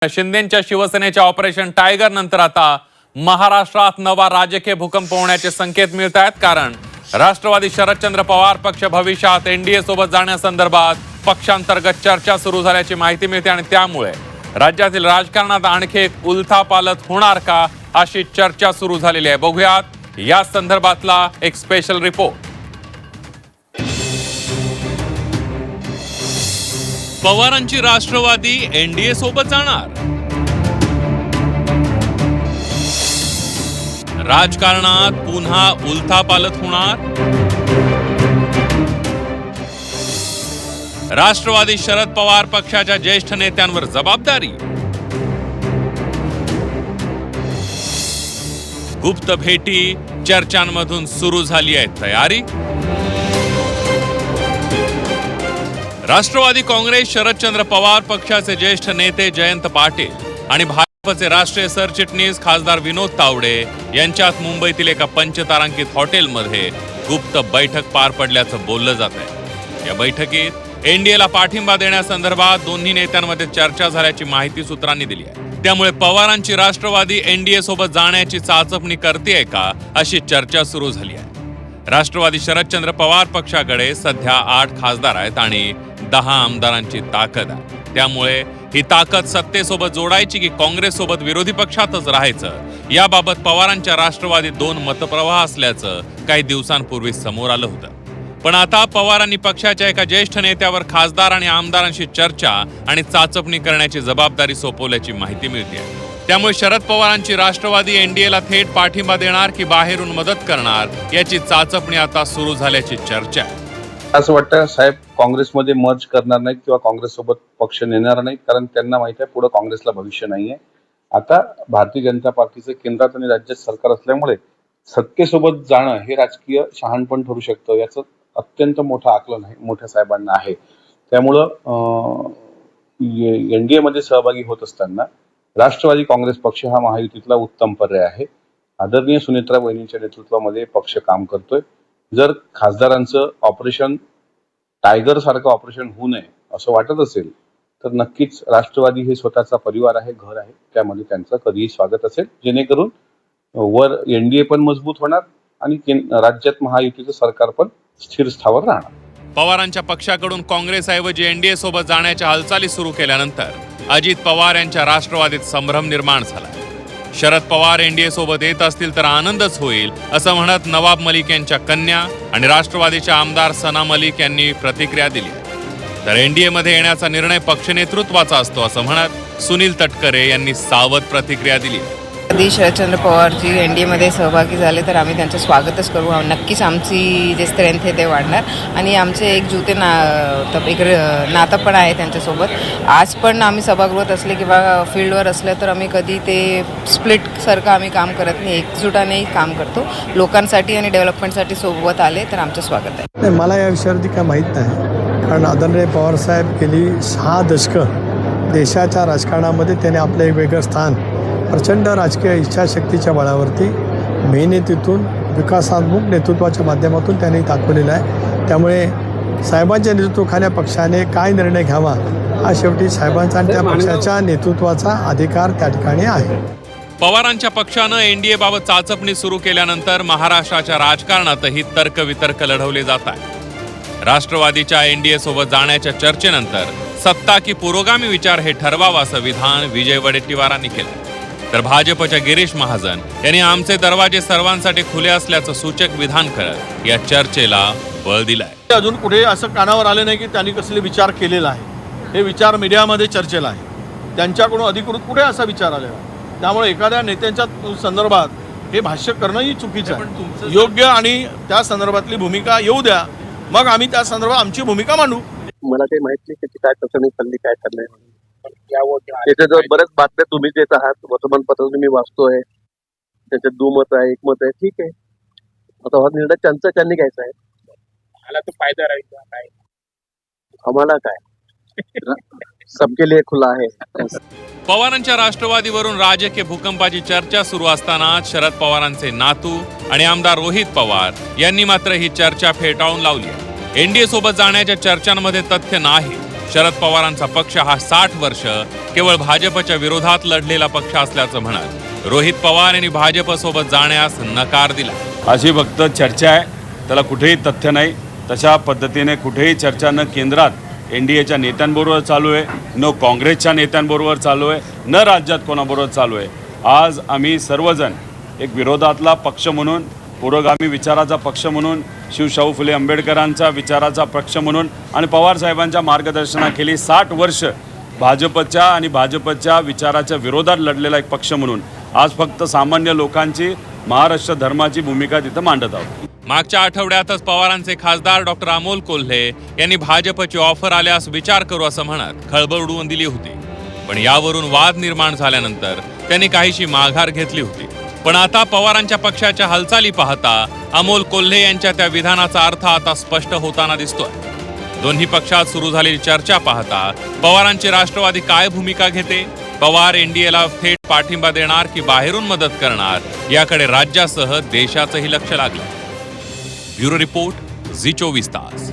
शिंदेच्या शिवसेनेच्या operation tiger नंतर आता महाराष्ट्रात नवा राजकीय भूकंप होण्याचे संकेत मिळत आहेत। कारण राष्ट्रवादी शरदचंद्र पवार पक्ष भविष्यात एनडीए सोबत जाण्यासंदर्भात पक्षांतर्गत चर्चा सुरू झाल्याची माहिती मिळते आणि त्यामुळे राज्यातील राजकारणात आणखी एक उलथापालथ होणार का अशी चर्चा सुरू झालेली आहे। बघूयात या संदर्भातला एक स्पेशल रिपोर्ट। पवारांची राष्ट्रवादी एनडीए सोबत जाणार, राजकारणात पुन्हा उलथापालथ होणार, राष्ट्रवादी शरद पवार पक्षाच्या ज्येष्ठ नेत्यांवर जबाबदारी, गुप्त भेटी चर्चांमधून सुरू झाली आहे तयारी। राष्ट्रवादी काँग्रेस शरदचंद्र पवार पक्षाचे ज्येष्ठ नेते जयंत पाटील आणि भाजपचे राष्ट्रीय सरचिटणीस खासदार विनोद तावडे यांच्यात मुंबईतील एका पंचतारांकित हॉटेलमध्ये गुप्त बैठक पार पडल्याचं बोललं जात आहे। या बैठकीत एनडीएला पाठिंबा देण्यासंदर्भात दोन्ही नेत्यांमध्ये चर्चा झाल्याची माहिती सूत्रांनी दिली आहे। त्यामुळे पवारांची राष्ट्रवादी एनडीए सोबत जाण्याची चाचपणी करतेय का अशी चर्चा सुरू झाली आहे। राष्ट्रवादी शरदचंद्र पवार पक्षाकडे सध्या 8 खासदार आहेत आणि 10 आमदारांची ताकद आहे। त्यामुळे ही ताकद सत्तेसोबत जोडायची की काँग्रेस सोबत विरोधी पक्षातच राहायचं याबाबत पवारांच्या राष्ट्रवादीत 2 मतप्रवाह असल्याचं काही दिवसांपूर्वी समोर आलं होतं। पण आता पवारांनी पक्षाच्या एका ज्येष्ठ नेत्यावर खासदार आणि आमदारांशी चर्चा आणि चाचपणी करण्याची जबाबदारी सोपवल्याची माहिती मिळते। त्यामुळे शरद पवारांची राष्ट्रवादी एनडीएला थेट पाठिंबा देणार की बाहेरून मदत करणार याची चाचपणी आता सुरू झाल्याची चर्चा आहे। असं वाटतं साहेब काँग्रेसमध्ये मर्ज करणार नाहीत किंवा काँग्रेस सोबत पक्ष नेणार नाहीत, कारण त्यांना माहिती आहे पुढे काँग्रेसला भविष्य नाहीये। आता भारतीय जनता पार्टीचं केंद्रात आणि राज्यात सरकार असल्यामुळे सत्तेसोबत जाणं हे राजकीय शहाणपण ठरू शकतं याचं अत्यंत मोठं आकलन आहे, मोठ्या साहेबांना आहे। त्यामुळं एनडीए मध्ये सहभागी होत असताना राष्ट्रवादी काँग्रेस पक्ष हा महायुतीतला उत्तम पर्याय आहे। आदरणीय सुनेत्रा वहिनींच्या नेतृत्वामध्ये पक्ष काम करतोय। जर खासदारांचं ऑपरेशन टायगर सारखं ऑपरेशन होऊ नये असं वाटत असेल तर नक्कीच राष्ट्रवादी हे स्वतःचा परिवार आहे, घर आहे, त्यामध्ये त्यांचं कधीही स्वागत असेल, जेणेकरून वर एनडीए पण मजबूत होणार आणि राज्यात महायुतीचं सरकार पण स्थिर स्थावर राहणार। पवारांच्या पक्षाकडून काँग्रेसऐवजी एनडीए सोबत जाण्याच्या हालचाली सुरू केल्यानंतर अजित पवार यांच्या राष्ट्रवादीत संभ्रम निर्माण झाला। शरद पवार एनडीए सोबत येत असतील तर आनंदच होईल असं म्हणत नवाब मलिक यांच्या कन्या आणि राष्ट्रवादीच्या आमदार सना मलिक यांनी प्रतिक्रिया दिली। तर एनडीए मध्ये येण्याचा निर्णय पक्ष नेतृत्वाचा असतो असं म्हणत सुनील तटकरे यांनी सावध प्रतिक्रिया दिली। कधी शरदचंद्र पवारजी एनडीए मध्ये सहभागी झाले तर आम्ही त्यांचं स्वागतच करू। नक्कीच आमची जे स्ट्रेंथ आहे ते वाढणार आणि आमचे एकजुते नातं पण आहे त्यांच्यासोबत। आज पण आम्ही सभागृहात असले किंवा फील्डवर असलं तर आम्ही कधी ते स्प्लिटसारखं आम्ही काम करत नाही, एकजुटाने काम करतो लोकांसाठी आणि डेव्हलपमेंटसाठी। सोबत आले तर आमचं स्वागत आहे। मला या विषयावरती काय माहीत नाही, कारण आदरणीय पवारसाहेब गेली 6 दशकं देशाच्या राजकारणामध्ये त्याने आपलं एक वेगळं स्थान प्रचंड राजकीय इच्छाशक्तीच्या बळावरती मेहनतीतून विकासात्मक नेतृत्वाच्या माध्यमातून त्यांनी दाखवलेलं आहे। त्यामुळे साहेबांच्या नेतृत्वाखाली पक्षाने काय निर्णय घ्यावा हा शेवटी साहेबांचा आणि त्या पक्षाच्या नेतृत्वाचा अधिकार त्या ठिकाणी आहे। पवारांच्या पक्षानं एनडीए बाबत चाचपणी सुरू केल्यानंतर महाराष्ट्राच्या राजकारणातही तर्कवितर्क लढवले जात आहे। राष्ट्रवादीच्या एनडीए सोबत जाण्याच्या चर्चेनंतर सत्ता की पुरोगामी विचार हे ठरवावं असं विधान विजय वडेट्टीवारांनी केलं। तर भाजपच्या गिरीश महाजन यांनी आमचे दरवाजे सर्वांसाठी खुले असल्याचं सूचक विधान करत या चर्चेला बळ दिलाय। अजून कुठे असं कानावर आले नाही की त्यांनी कसले विचार केलेला आहे। हे विचार मीडियामध्ये चर्चेला आहे, त्यांच्याकडून अधिकृत कुठे असा विचार आलेला। त्यामुळे एखाद्या नेत्यांच्या संदर्भात हे भाष्य करणंही चुकीचं आहे। योग्य आणि त्या संदर्भातली भूमिका येऊ द्या, मग आम्ही त्या संदर्भात आमची भूमिका मांडू। मला काही माहित नाही त्याची काय तसं चालली, काय चाललंय त्याच्या जर बऱ्याच बातम्या तुम्ही देत आहात, वर्तमानपत्र मी वाचतोय, त्याच्यात दुमत आहे, एकमत आहे, ठीक आहे। आता हा निर्णय त्यांनी घ्यायचा आहे। मला तो फायदा राहील काय, आम्हाला काय, सबके लिए खुला आहे। पवारांच्या राष्ट्रवादीवरून राजकीय भूकंपाची चर्चा सुरू असताना शरद पवारांचे नातू आणि आमदार रोहित पवार यांनी मात्र ही चर्चा फेटाळून लावली। एनडीए सोबत जाण्याच्या चर्चांमध्ये तथ्य नाही, शरद पवारांचा पक्ष हा 60 वर्ष केवळ भाजपच्या विरोधात लढलेला पक्ष असल्याचं म्हणत रोहित पवार यांनी भाजपसोबत जाण्यास नकार दिला. अशी फक्त चर्चा आहे, त्याला कुठेही तथ्य नाही. तशा पद्धतीने कुठेही चर्चा न केंद्रात एनडीएच्या नेत्यांबरोबर चालू आहे, न काँग्रेसच्या नेत्यांबरोबर चालू आहे, न राज्यात कोणाबरोबर चालू आहे. आज आम्ही सर्वजण एक विरोधातला पक्ष म्हणून, पुरोगामी विचाराचा पक्ष म्हणून, शिवशाहू फुले आंबेडकरांचा विचाराचा पक्ष म्हणून आणि पवारसाहेबांच्या मार्गदर्शनाखाली 60 वर्ष भाजपच्या आणि भाजपच्या विचाराच्या विरोधात लढलेला एक पक्ष म्हणून आज फक्त सामान्य लोकांची, महाराष्ट्र धर्माची भूमिका तिथं मांडत आहोत. मागच्या आठवड्यातच पवारांचे खासदार डॉक्टर अमोल कोल्हे यांनी भाजपची ऑफर आल्यास विचार करू असं म्हणत खळबळ उडवून दिली होती. पण यावरून वाद निर्माण झाल्यानंतर त्यांनी काहीशी माघार घेतली होती. पण आता पवारांच्या पक्षाच्या हालचाली पाहता अमोल कोल्हे यांच्या त्या विधानाचा अर्थ आता स्पष्ट होताना दिसतोय. दोन्ही पक्षात सुरू झालेली चर्चा पाहता पवारांची राष्ट्रवादी काय भूमिका घेते, पवार एनडीएला थेट पाठिंबा देणार की बाहेरून मदत करणार, याकडे राज्यासह देशाचंही लक्ष लागलं. ब्युरो रिपोर्ट, झी 24 तास.